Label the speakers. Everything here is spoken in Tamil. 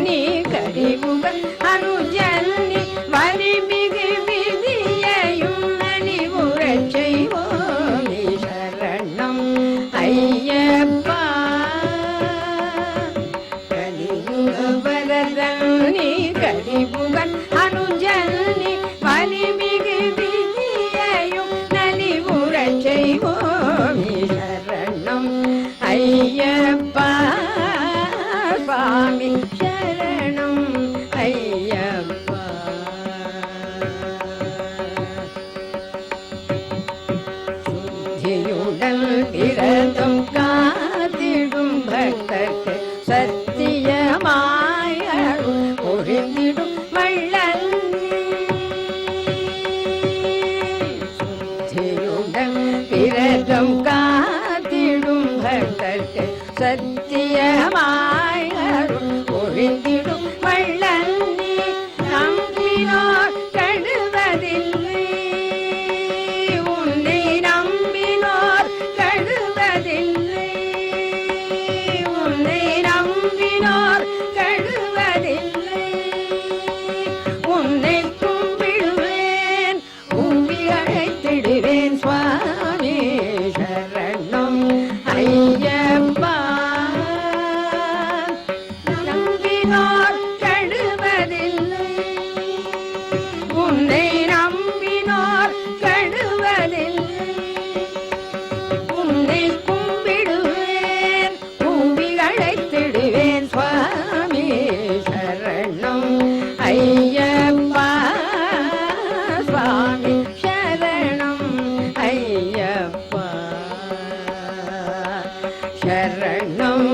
Speaker 1: நீ கரிபுகன் அனுஜன்னி வலிமிகு விதியையும் நலிவுறச் செய்வோமே சரணம் ஐயப்பா கலியுகவரதன் நீ கரிபுகன் அனுஜன்னி வலிமிகு விதியையும் நலிவுறச் செய்வோமே சரணம் ஐயப்பா சுவாமி சரணம் ஐயப்பா சுத்தியுடன் விரதம் காத்திடும் பக்தர்க்கு சத்தியமாய் அருள் பொழிந்திடும் வள்ளல் சுத்தியுடன் விரதம் காத்திடும் பக்தர்க்கு சத்தியமாய் அருள் பொழிந்திடும் வள்ளல் நீ நம்பினோர் கெடுவதில்லை உன்னை நம்பினோர் கெடுவதில்லை உன்னை நம்பினோர் கெடுவதில்லை உன்னை கும்பிடுவேன் உம்பி அழைத்திடுவேன் சுவாமி சரணம் ஐயப்பா நம்பினோர் கெடுவதில்லை உன்னை நம்பினோர் கெடுவதில்லை உன்னை கும்பிடுவேன் கும்பி அழைத்திடுவேன் சுவாமி சரணம் ஐயப்பா சுவாமி சரணம் ஐயப்பா சரணம்